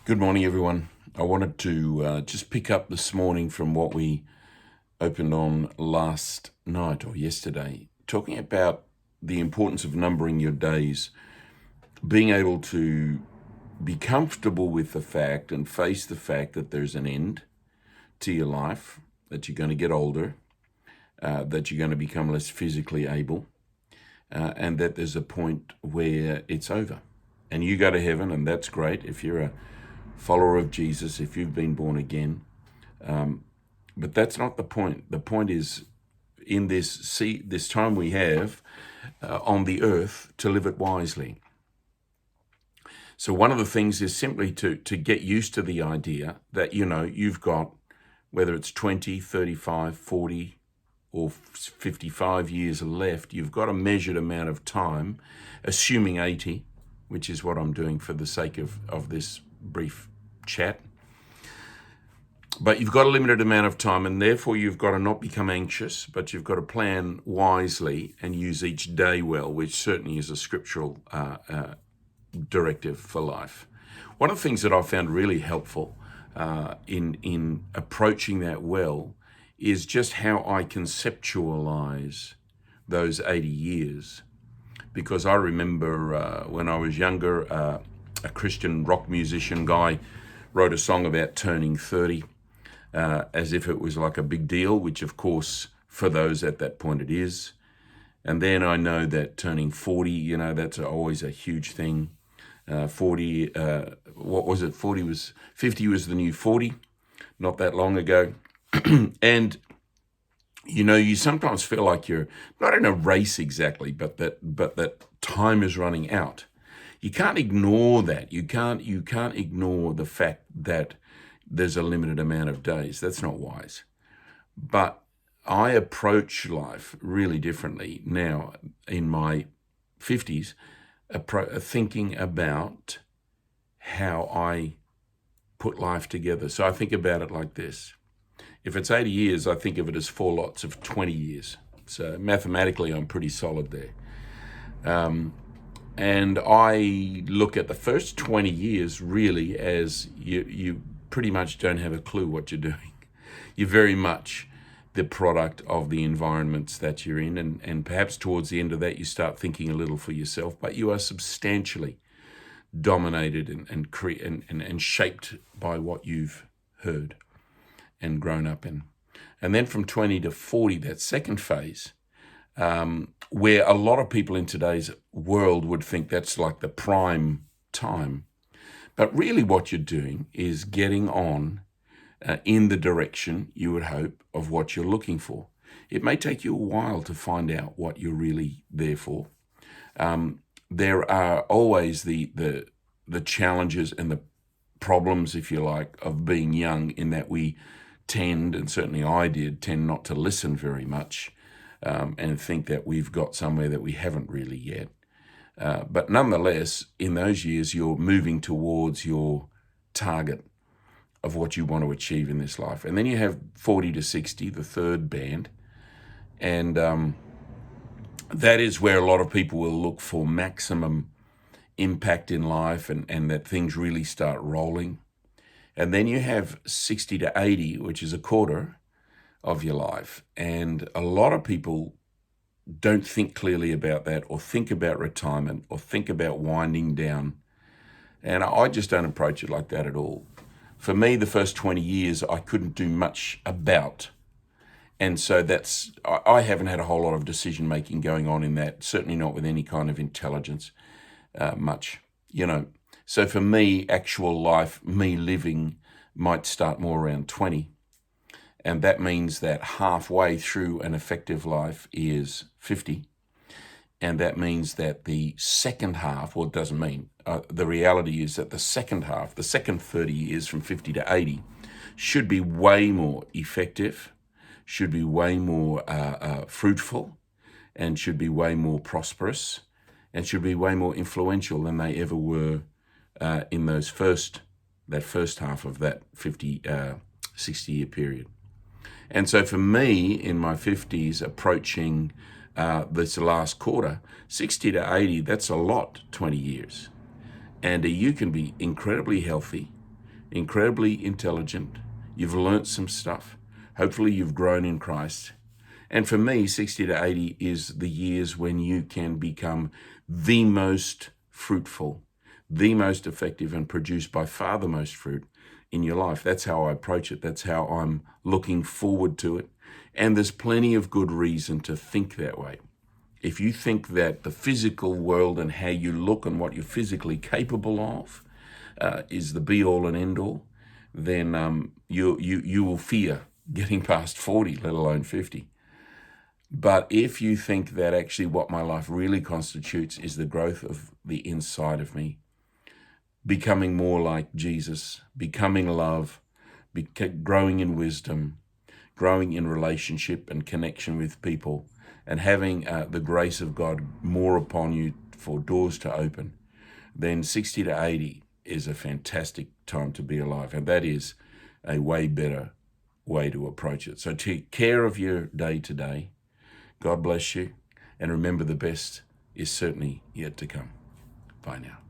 Good morning, everyone. I wanted to just pick up this morning from what we opened on last night or yesterday, talking about the importance of numbering your days, being able to be comfortable with the fact and face the fact that there's an end to your life, that you're going to get older, that you're going to become less physically able, and that there's a point where it's over. And you go to heaven, and that's great if you're a follower of Jesus, if you've been born again. But that's not the point. The point is in this time we have on the earth to live it wisely. So one of the things is simply to get used to the idea that, you've got, whether it's 20, 35, 40, or 55 years left, you've got a measured amount of time, assuming 80, which is what I'm doing for the sake of this brief chat. But you've got a limited amount of time, and therefore you've got to not become anxious, but you've got to plan wisely and use each day well, which certainly is a scriptural directive for life. One of the things that I found really helpful in approaching that well is just how I conceptualize those 80 years. Because I remember when I was younger, a Christian rock musician guy wrote a song about turning 30 as if it was like a big deal, which of course for those at that point it is. And then I know that turning 40, that's always a huge thing. 40, what was it? 50 was the new 40, not that long ago. And you sometimes feel like you're not in a race exactly, but that time is running out. You can't ignore that. You can't ignore the fact that there's a limited amount of days. That's not wise. But I approach life really differently now in my 50s, thinking about how I put life together. So I think about it like this. If it's 80 years, I think of it as 4 lots of 20 years. So mathematically, I'm pretty solid there. And I look at the first 20 years really as you pretty much don't have a clue what you're doing. You're very much the product of the environments that you're in. And perhaps towards the end of that, you start thinking a little for yourself, but you are substantially dominated and shaped by what you've heard and grown up in. And then from 20 to 40, that second phase, where a lot of people in today's world would think that's like the prime time. But really what you're doing is getting on in the direction, you would hope, of what you're looking for. It may take you a while to find out what you're really there for. There are always the challenges and the problems, if you like, of being young, in that we tend, and certainly I tend not to listen very much and think that we've got somewhere that we haven't really yet. But nonetheless, in those years, you're moving towards your target of what you want to achieve in this life. And then you have 40 to 60, the third band. And that is where a lot of people will look for maximum impact in life and that things really start rolling. And then you have 60 to 80, which is a quarter of your life. And a lot of people don't think clearly about that, or think about retirement, or think about winding down. And I just don't approach it like that at all. For me, the first 20 years, I couldn't do much about. And so I haven't had a whole lot of decision making going on in that, certainly not with any kind of intelligence much, So for me, actual life, me living, might start more around 20. And that means that halfway through an effective life is 50. And that means that the second half, well, it doesn't mean, the reality is that the second half, the second 30 years from 50 to 80, should be way more effective, should be way more fruitful, and should be way more prosperous, and should be way more influential than they ever were in that first half of that 50, 60-year period. And so for me, in my 50s, approaching this last quarter, 60 to 80, that's a lot, 20 years. And you can be incredibly healthy. incredibly intelligent. You've learnt some stuff. Hopefully you've grown in Christ. And for me, 60 to 80 is the years when you can become the most fruitful, the most effective, and produce by far the most fruit in your life. That's how I approach it. That's how I'm looking forward to it. And there's plenty of good reason to think that way. If you think that the physical world and how you look and what you're physically capable of is the be-all and end-all, then you will fear getting past 40, let alone 50. But if you think that actually what my life really constitutes is the growth of the inside of me, becoming more like Jesus, becoming love, growing in wisdom, growing in relationship and connection with people, and having the grace of God more upon you for doors to open, then 60 to 80 is a fantastic time to be alive. And that is a way better way to approach it. So take care of your day today. God bless you. And remember, the best is certainly yet to come. Bye now.